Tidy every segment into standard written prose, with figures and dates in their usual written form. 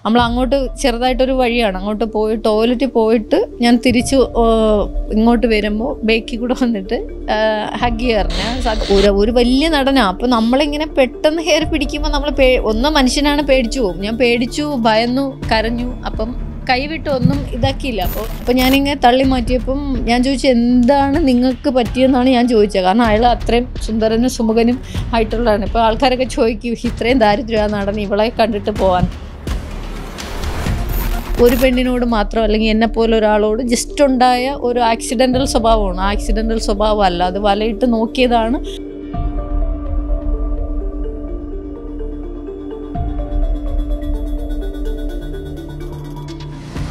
നമ്മൾ അങ്ങോട്ട് ചെറുതായിട്ടൊരു വഴിയാണ്, അങ്ങോട്ട് പോയി ടോയ്ലറ്റിൽ പോയിട്ട് ഞാൻ തിരിച്ച് ഇങ്ങോട്ട് വരുമ്പോൾ ബേക്കിൽ കൂടെ വന്നിട്ട് ഹഗ് ചെയ്യാറുണ്ട്. ഒരു വലിയ നടനാണ്. അപ്പോൾ നമ്മളിങ്ങനെ പെട്ടെന്ന് ഹെയർ പിടിക്കുമ്പോൾ നമ്മൾ ഒന്ന് മനുഷ്യനാണ് പേടിച്ചു പോകും. ഞാൻ പേടിച്ചു, ഭയന്നു, കരഞ്ഞു. അപ്പം കൈവിട്ട് ഒന്നും ഇതാക്കിയില്ല. അപ്പോൾ ഞാനിങ്ങനെ തള്ളി മാറ്റിയപ്പം ഞാൻ ചോദിച്ചു എന്താണ് നിങ്ങൾക്ക് പറ്റിയെന്നാണ് ഞാൻ ചോദിച്ചത്. കാരണം അയാൾ അത്രയും സുന്ദരനും സുമുഖനും ആയിട്ടുള്ളതാണ്. ഇപ്പോൾ ആൾക്കാരൊക്കെ ചോദിക്കും ഇത്രയും ദാരിദ്ര്യമാണ് നടന്ന് ഇവളെ കണ്ടിട്ട് പോകാൻ. ഒരു പെണ്ണിനോട് മാത്രം അല്ലെങ്കിൽ എന്നെപ്പോലെ ഒരാളോട് ജസ്റ്റ് ഉണ്ടായ ഒരു ആക്സിഡൻ്റൽ സ്വഭാവമാണ്. ആക്സിഡൻ്റൽ സ്വഭാവം അല്ല, അത് വലയിട്ട് നോക്കിയതാണ്.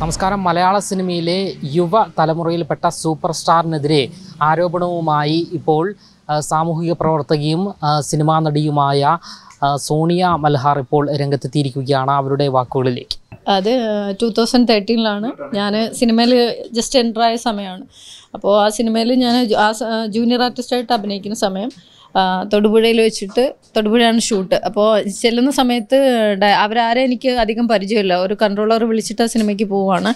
നമസ്കാരം. മലയാള സിനിമയിലെ യുവ തലമുറയിൽപ്പെട്ട സൂപ്പർ സ്റ്റാറിനെതിരെ ആരോപണവുമായി ഇപ്പോൾ സാമൂഹിക പ്രവർത്തകയും സിനിമാ നടിയുമായ സോണിയ മൽഹാർ ഇപ്പോൾ രംഗത്തെത്തിയിരിക്കുകയാണ്. അവരുടെ വാക്കുകളിലേക്ക്. അത് 2013 ഞാൻ സിനിമയിൽ ജസ്റ്റ് എൻ്റർ ആയ സമയമാണ്. അപ്പോൾ ആ സിനിമയിൽ ഞാൻ ജൂനിയർ ആർട്ടിസ്റ്റായിട്ട് അഭിനയിക്കുന്ന സമയം തൊടുപുഴയിൽ വെച്ചിട്ട്, തൊടുപുഴയാണ് ഷൂട്ട്. അപ്പോൾ ചെല്ലുന്ന സമയത്ത് അവരാരെ എനിക്ക് അധികം പരിചയമില്ല. ഒരു കൺട്രോളർ വിളിച്ചിട്ട് ആ സിനിമയ്ക്ക് പോവുകയാണ്.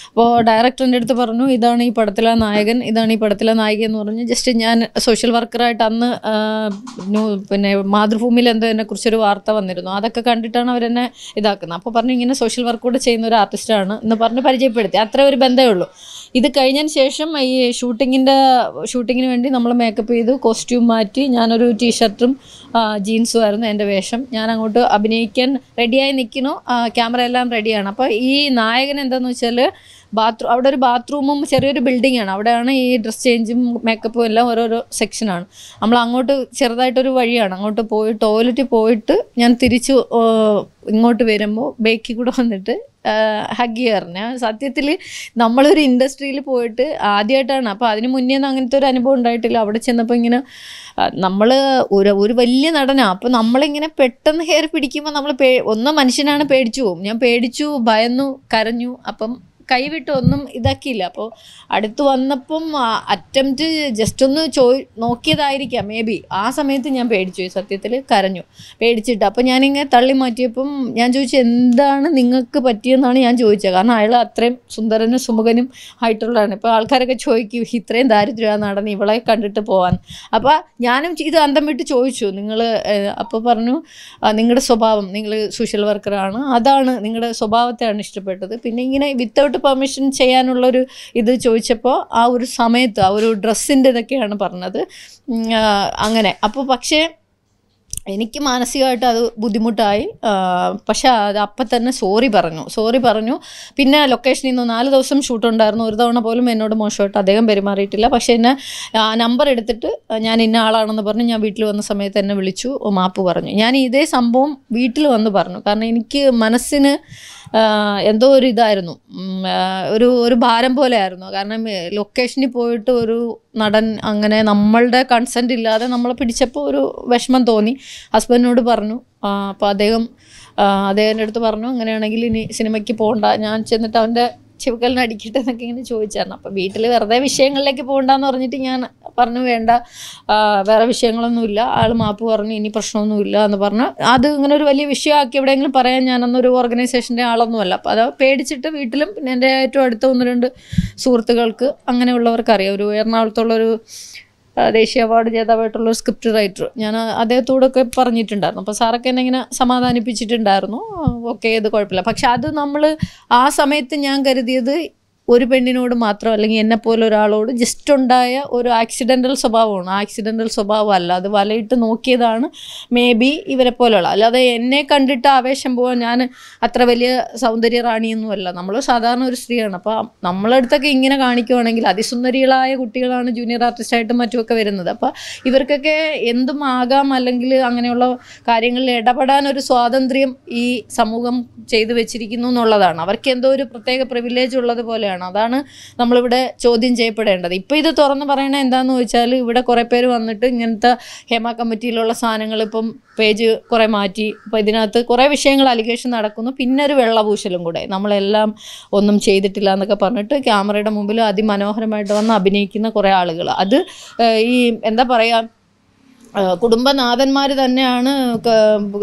അപ്പോൾ ഡയറക്ടറിൻ്റെ അടുത്ത് പറഞ്ഞു ഇതാണ് ഈ പടത്തിലെ നായകൻ, ഇതാണ് ഈ പടത്തിലെ നായിക എന്ന് പറഞ്ഞ് ജസ്റ്റ് ഞാൻ സോഷ്യൽ വർക്കറായിട്ട് അന്ന് പിന്നെ മാതൃഭൂമിയിൽ എന്തോ എന്നെക്കുറിച്ചൊരു വാർത്ത വന്നിരുന്നു. അതൊക്കെ കണ്ടിട്ടാണ് അവരെന്നെ ഇതാക്കുന്നത്. അപ്പോൾ പറഞ്ഞു ഇങ്ങനെ സോഷ്യൽ വർക്ക് കൂടെ ചെയ്യുന്ന ഒരു ആർട്ടിസ്റ്റാണ് എന്ന് പറഞ്ഞ് പരിചയപ്പെടുത്തി. അത്ര ഒരു ബന്ധമേ ഉള്ളൂ. ഇത് കഴിഞ്ഞതിന് ശേഷം ഈ ഷൂട്ടിങ്ങിന് വേണ്ടി നമ്മൾ മേക്കപ്പ് ചെയ്തു, കോസ്റ്റ്യൂം മാറ്റി. ഞാനൊരു ടീഷർട്ടും ജീൻസും ആയിരുന്നു എൻ്റെ വേഷം. ഞാൻ അങ്ങോട്ട് അഭിനയിക്കാൻ റെഡിയായി നിൽക്കുന്നു. ക്യാമറ എല്ലാം റെഡിയാണ്. അപ്പോൾ ഈ നായകൻ എന്താണെന്ന് വെച്ചാൽ അവിടെ ഒരു ബാത്റൂമും ചെറിയൊരു ബിൽഡിങ്ങാണ്. അവിടെയാണ് ഈ ഡ്രസ് ചേഞ്ചും മേക്കപ്പും എല്ലാം ഓരോരോ സെക്ഷനാണ്. നമ്മൾ അങ്ങോട്ട് ചെറുതായിട്ടൊരു വഴിയാണ്, അങ്ങോട്ട് പോയി ടോയ്ലറ്റിൽ പോയിട്ട് ഞാൻ തിരിച്ച് ഇങ്ങോട്ട് വരുമ്പോൾ ബേക്കിൽ കൂടെ വന്നിട്ട് ഹഗ് ചെയ്യാറുണ്ട്. സത്യത്തിൽ നമ്മളൊരു ഇൻഡസ്ട്രിയിൽ പോയിട്ട് ആദ്യമായിട്ടാണ്. അപ്പോൾ അതിന് മുന്നേ ഒന്നും അങ്ങനത്തെ ഒരു അനുഭവം ഉണ്ടായിട്ടില്ല. അവിടെ ചെന്നപ്പോൾ ഇങ്ങനെ നമ്മൾ ഒരു വലിയ നടനാണ്. അപ്പോൾ നമ്മളിങ്ങനെ പെട്ടെന്ന് ഹെയർ പിടിക്കുമ്പോൾ നമ്മൾ ഒന്ന് മനുഷ്യനാണ് പേടിച്ചു പോകും. ഞാൻ പേടിച്ചു, ഭയന്നു, കരഞ്ഞു. അപ്പം കൈവിട്ട് ഒന്നും ഇതാക്കിയില്ല. അപ്പോൾ അടുത്ത് വന്നപ്പം അറ്റംപ്റ്റ് ജസ്റ്റ് ഒന്ന് നോക്കിയതായിരിക്കാം മേ ബി. ആ സമയത്ത് ഞാൻ പേടിച്ചു, സത്യത്തിൽ കരഞ്ഞു, പേടിച്ചിട്ട്. അപ്പോൾ ഞാനിങ്ങനെ തള്ളി മാറ്റിയപ്പം ഞാൻ ചോദിച്ചു എന്താണ് നിങ്ങൾക്ക് പറ്റിയെന്നാണ് ഞാൻ ചോദിച്ചത്. കാരണം അയാൾ അത്രയും സുന്ദരനും സുമുഖനും ആയിട്ടുള്ളതാണ്. ഇപ്പോൾ ആൾക്കാരൊക്കെ ചോദിക്കും ഇത്രയും ദാരിദ്ര്യമാണ് നടന്ന് ഇവളെ കണ്ടിട്ട് പോകാൻ. അപ്പോൾ ഞാനും ഇത് അന്തം വിട്ട് ചോദിച്ചു നിങ്ങൾ. അപ്പോൾ പറഞ്ഞു നിങ്ങളുടെ സ്വഭാവം, നിങ്ങൾ സോഷ്യൽ വർക്കറാണ്, അതാണ് നിങ്ങളുടെ സ്വഭാവത്തെയാണ് ഇഷ്ടപ്പെട്ടത്. പിന്നെ ഇങ്ങനെ വിത്തൗട്ട് പെർമിഷൻ ചെയ്യാനുള്ളൊരു ഇത് ചോദിച്ചപ്പോൾ ആ ഒരു സമയത്ത് ആ ഒരു ഡ്രസ്സിൻ്റെ ഇതൊക്കെയാണ് പറഞ്ഞത്. അങ്ങനെ അപ്പോൾ പക്ഷേ എനിക്ക് മാനസികമായിട്ട് അത് ബുദ്ധിമുട്ടായി. പക്ഷെ അത് അപ്പം തന്നെ സോറി പറഞ്ഞു. പിന്നെ ലൊക്കേഷനിൽ നിന്ന് 4 ദിവസം ഷൂട്ടുണ്ടായിരുന്നു. ഒരു തവണ പോലും എന്നോട് മോശമായിട്ട് അദ്ദേഹം പെരുമാറിയിട്ടില്ല. പക്ഷേ എന്നെ നമ്പർ എടുത്തിട്ട് ഞാൻ ഇന്ന ആളാണെന്ന് പറഞ്ഞ് ഞാൻ വീട്ടിൽ വന്ന സമയത്ത് എന്നെ വിളിച്ചു, മാപ്പ് പറഞ്ഞു. ഞാൻ ഇതേ സംഭവം വീട്ടിൽ വന്ന് പറഞ്ഞു. കാരണം എനിക്ക് മനസ്സിന് എന്തോ ഒരു ഇതായിരുന്നു, ഒരു ഭാരം പോലെ ആയിരുന്നു. കാരണം ലൊക്കേഷനിൽ പോയിട്ട് ഒരു നടൻ അങ്ങനെ നമ്മളുടെ കൺസെൻറ്റ് ഇല്ലാതെ നമ്മളെ പിടിച്ചപ്പോൾ ഒരു വിഷമം തോന്നി. ഹസ്ബൻഡിനോട് പറഞ്ഞു. അപ്പോൾ അദ്ദേഹത്തിൻ്റെ അടുത്ത് പറഞ്ഞു അങ്ങനെയാണെങ്കിൽ ഇനി സിനിമയ്ക്ക് പോകണ്ട. ഞാൻ ചെന്നിട്ട് അവൻ്റെ ചെവിക്കലിന് അടിക്കട്ടെ എന്നൊക്കെ ഇങ്ങനെ ചോദിച്ചായിരുന്നു. അപ്പോൾ വീട്ടിൽ വെറുതെ വിഷയങ്ങളിലേക്ക് പോകണ്ടെന്ന് പറഞ്ഞിട്ട് ഞാൻ പറഞ്ഞു വേണ്ട, വേറെ വിഷയങ്ങളൊന്നുമില്ല. ആൾ മാപ്പ് പറഞ്ഞു, ഇനി പ്രശ്നമൊന്നുമില്ല എന്ന് പറഞ്ഞു. അത് ഇങ്ങനെ ഒരു വലിയ വിഷയമാക്കി എവിടെയെങ്കിലും പറയാൻ ഞാനൊന്നൊരു ഓർഗനൈസേഷൻ്റെ ആളൊന്നുമല്ല. അപ്പോൾ അത് പേടിച്ചിട്ട് വീട്ടിലും പിന്നെ എൻ്റെ ഏറ്റവും അടുത്ത 1-2 സുഹൃത്തുക്കൾക്ക് അങ്ങനെയുള്ളവർക്കറിയാം. ഒരു എറണാകുളത്തുള്ളൊരു ദേശീയ അവാർഡ് ജേതാവായിട്ടുള്ളൊരു സ്ക്രിപ്റ്റ് റൈറ്റർ, ഞാൻ അദ്ദേഹത്തോടൊക്കെ പറഞ്ഞിട്ടുണ്ടായിരുന്നു. അപ്പോൾ സാറൊക്കെ എന്നെ ഇങ്ങനെ സമാധാനിപ്പിച്ചിട്ടുണ്ടായിരുന്നു. ഓക്കെ, ഇത് കുഴപ്പമില്ല. പക്ഷെ അത് നമ്മൾ ആ സമയത്ത് ഞാൻ കരുതിയത് ഒരു പെണ്ണിനോട് മാത്രം അല്ലെങ്കിൽ എന്നെപ്പോലെ ഒരാളോട് ജസ്റ്റ് ഉണ്ടായ ഒരു ആക്സിഡൻ്റൽ സ്വഭാവമാണ്. ആക്സിഡൻ്റൽ സ്വഭാവം അല്ല, അത് വലയിട്ട് നോക്കിയതാണ് മേ ബി ഇവരെ പോലെയുള്ള. അല്ലാതെ എന്നെ കണ്ടിട്ട് ആവേശം പോകാൻ ഞാൻ അത്ര വലിയ സൗന്ദര്യ റാണിയൊന്നുമല്ല. നമ്മൾ സാധാരണ ഒരു സ്ത്രീയാണ്. അപ്പോൾ നമ്മളടുത്തൊക്കെ ഇങ്ങനെ കാണിക്കുവാണെങ്കിൽ അതിസുന്ദരികളായ കുട്ടികളാണ് ജൂനിയർ ആർട്ടിസ്റ്റായിട്ടും മറ്റുമൊക്കെ വരുന്നത്. അപ്പോൾ ഇവർക്കൊക്കെ എന്തും ആകാം, അല്ലെങ്കിൽ അങ്ങനെയുള്ള കാര്യങ്ങളിൽ ഇടപെടാനൊരു സ്വാതന്ത്ര്യം ഈ സമൂഹം ചെയ്തു വെച്ചിരിക്കുന്നു എന്നുള്ളതാണ്. അവർക്ക് എന്തോ ഒരു പ്രത്യേക പ്രിവിലേജ് ഉള്ളത് പോലെയാണ്. അതാണ് നമ്മളിവിടെ ചോദ്യം ചെയ്യപ്പെടേണ്ടത്. ഇപ്പോൾ ഇത് തുറന്ന് പറയണത് എന്താണെന്ന് ചോദിച്ചാൽ ഇവിടെ കുറേ പേര് വന്നിട്ട് ഇങ്ങനത്തെ ഹേമ കമ്മിറ്റിയിലുള്ള സാധനങ്ങൾ ഇപ്പം പേജ് കുറേ മാറ്റി. അപ്പോൾ ഇതിനകത്ത് കുറേ വിഷയങ്ങൾ അലിഗേഷൻ നടക്കുന്നു. പിന്നെ ഒരു വെള്ളപൂശലും കൂടെ, നമ്മളെല്ലാം ഒന്നും ചെയ്തിട്ടില്ല എന്നൊക്കെ പറഞ്ഞിട്ട് ക്യാമറയുടെ മുമ്പിൽ അതിമനോഹരമായിട്ട് വന്ന് അഭിനയിക്കുന്ന കുറേ ആളുകൾ. അത് ഈ എന്താ പറയുക, കുടുംബനാഥന്മാർ തന്നെയാണ്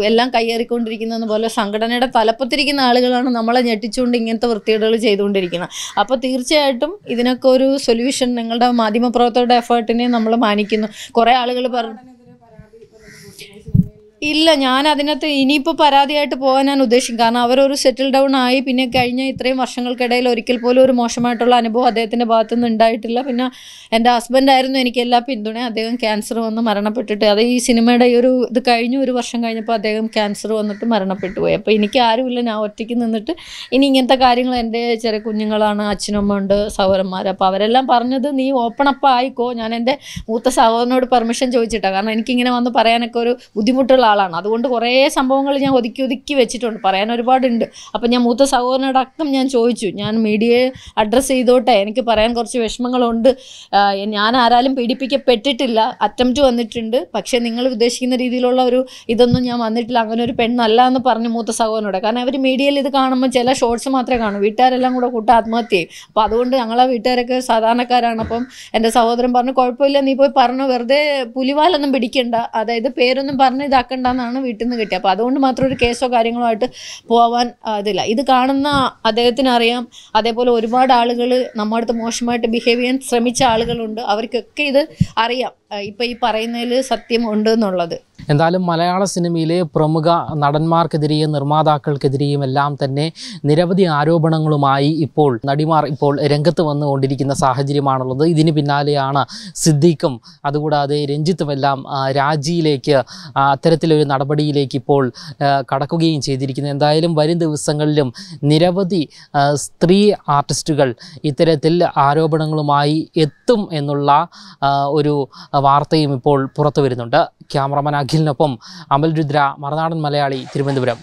എല്ലാം കയ്യേറിക്കൊണ്ടിരിക്കുന്നതെന്ന് പോലെ സംഘടനയുടെ തലപ്പത്തിരിക്കുന്ന ആളുകളാണ് നമ്മളെ ഞെട്ടിച്ചുകൊണ്ട് ഇങ്ങനത്തെ വൃത്തികേടുകൾ ചെയ്തുകൊണ്ടിരിക്കുന്നത്. അപ്പോൾ തീർച്ചയായിട്ടും ഇതിനൊക്കെ ഒരു സൊല്യൂഷൻ നിങ്ങളുടെ മാധ്യമപ്രവർത്തകരുടെ എഫേർട്ടിനെ നമ്മൾ മാനിക്കുന്നു. കുറേ ആളുകൾ പറഞ്ഞു ഇല്ല, ഞാൻ അതിനകത്ത് ഇനിയിപ്പോൾ പരാതിയായിട്ട് പോകാൻ ഞാൻ ഉദ്ദേശിക്കും. കാരണം അവരൊരു സെറ്റിൽ ഡൗൺ ആയി, പിന്നെ കഴിഞ്ഞ ഇത്രയും വർഷങ്ങൾക്കിടയിൽ ഒരിക്കൽ പോലും ഒരു മോശമായിട്ടുള്ള അനുഭവം അദ്ദേഹത്തിൻ്റെ ഭാഗത്തുനിന്ന് ഉണ്ടായിട്ടില്ല. പിന്നെ എൻ്റെ ഹസ്ബൻഡായിരുന്നു എനിക്ക് എല്ലാ പിന്തുണയും. അദ്ദേഹം ക്യാൻസർ വന്ന് മരണപ്പെട്ടിട്ട്, അത് ഈ സിനിമയുടെ ഈ ഒരു ഇത് കഴിഞ്ഞ് 1 വർഷം കഴിഞ്ഞപ്പോൾ അദ്ദേഹം ക്യാൻസർ വന്നിട്ട് മരണപ്പെട്ടു പോയി. അപ്പോൾ എനിക്ക് ആരുമില്ല, ഞാൻ ഒറ്റയ്ക്ക് നിന്നിട്ട് ഇനി ഇങ്ങനത്തെ കാര്യങ്ങൾ, എൻ്റെ ചെറിയ കുഞ്ഞുങ്ങളാണ്, അച്ഛനമ്മ ഉണ്ട്, സഹോദരന്മാർ. അപ്പോൾ അവരെല്ലാം പറഞ്ഞത് നീ ഓപ്പൺ അപ്പ് ആയിക്കോ. ഞാൻ എൻ്റെ മൂത്ത സഹോദരനോട് പെർമിഷൻ ചോദിച്ചിട്ടാണ്. കാരണം എനിക്കിങ്ങനെ വന്ന് പറയാനൊക്കെ ഒരു ബുദ്ധിമുട്ടുള്ള ആളാണ്. അതുകൊണ്ട് കുറേ സംഭവങ്ങൾ ഞാൻ ഒതുക്കി വെച്ചിട്ടുണ്ട്, പറയാൻ ഒരുപാടുണ്ട്. അപ്പം ഞാൻ മൂത്ത സഹോദരനടക്കം ഞാൻ ചോദിച്ചു, ഞാൻ മീഡിയയെ അഡ്രസ്സ് ചെയ്തോട്ടെ, എനിക്ക് പറയാൻ കുറച്ച് വിഷമങ്ങളുണ്ട്, ഞാൻ ആരാലും പീഡിപ്പിക്കപ്പെട്ടിട്ടില്ല, അറ്റംപ്റ്റ് വന്നിട്ടുണ്ട്, പക്ഷേ നിങ്ങൾ ഉദ്ദേശിക്കുന്ന രീതിയിലുള്ള ഒരു ഇതൊന്നും ഞാൻ വന്നിട്ടില്ല, അങ്ങനെ ഒരു പെണ്ണല്ല എന്ന് പറഞ്ഞു മൂത്ത സഹോദരനോട്. കാരണം അവർ മീഡിയയിൽ ഇത് കാണുമ്പോൾ ചില ഷോർട്സ് മാത്രമേ കാണൂ, വീട്ടുകാരെല്ലാം കൂടെ കൂട്ട ആത്മഹത്യ ചെയ്യും. അപ്പോൾ അതുകൊണ്ട് ഞങ്ങളെ വീട്ടുകാരൊക്കെ സാധാരണക്കാരാണ്. അപ്പം എൻ്റെ സഹോദരൻ പറഞ്ഞു, കുഴപ്പമില്ല, നീ പോയി പറഞ്ഞു, വെറുതെ പുലിവാലൊന്നും പിടിക്കണ്ട, അതായത് പേരൊന്നും പറഞ്ഞ് ഇതാക്കണ്ടെന്നാണ് വീട്ടിൽ നിന്ന് കിട്ടിയത്. അപ്പോൾ അതുകൊണ്ട് മാത്രം ഒരു കേസോ കാര്യങ്ങളോ ആയിട്ട് പോവാൻ ഇതില്ല. ഇത് കാണുന്ന അദ്ദേഹത്തിന് അറിയാം. അതേപോലെ ഒരുപാട് ആളുകൾ നമ്മുടെ അടുത്ത് മോശമായിട്ട് ബിഹേവ് ചെയ്യാൻ ശ്രമിച്ച ആളുകളുണ്ട്. അവർക്കൊക്കെ ഇത് അറിയാം, ഇപ്പം ഈ പറയുന്നതിൽ സത്യം ഉണ്ട് എന്നുള്ളത്. എന്തായാലും മലയാള സിനിമയിലെ പ്രമുഖ നടന്മാർക്കെതിരെയും നിർമ്മാതാക്കൾക്കെതിരെയും എല്ലാം തന്നെ നിരവധി ആരോപണങ്ങളുമായി ഇപ്പോൾ നടിമാർ ഇപ്പോൾ രംഗത്ത് വന്നുകൊണ്ടിരിക്കുന്ന സാഹചര്യമാണുള്ളത്. ഇതിന് പിന്നാലെയാണ് സിദ്ദീഖും അതുകൂടാതെ രഞ്ജിത്തുമെല്ലാം രാജിയിലേക്ക് അത്തരത്തിലൊരു നടപടിയിലേക്ക് ഇപ്പോൾ കടക്കുകയും ചെയ്തിരിക്കുന്നത്. എന്തായാലും വരും ദിവസങ്ങളിലും നിരവധി സ്ത്രീ ആർട്ടിസ്റ്റുകൾ ഇത്തരത്തിൽ ആരോപണങ്ങളുമായി എത്തും എന്നുള്ള ഒരു വാർത്തയും ഇപ്പോൾ പുറത്തു വരുന്നുണ്ട്. ക്യാമറമാൻ അഖിലിനൊപ്പം അമൽ രുദ്ര, മറുനാടൻ മലയാളി, തിരുവനന്തപുരം.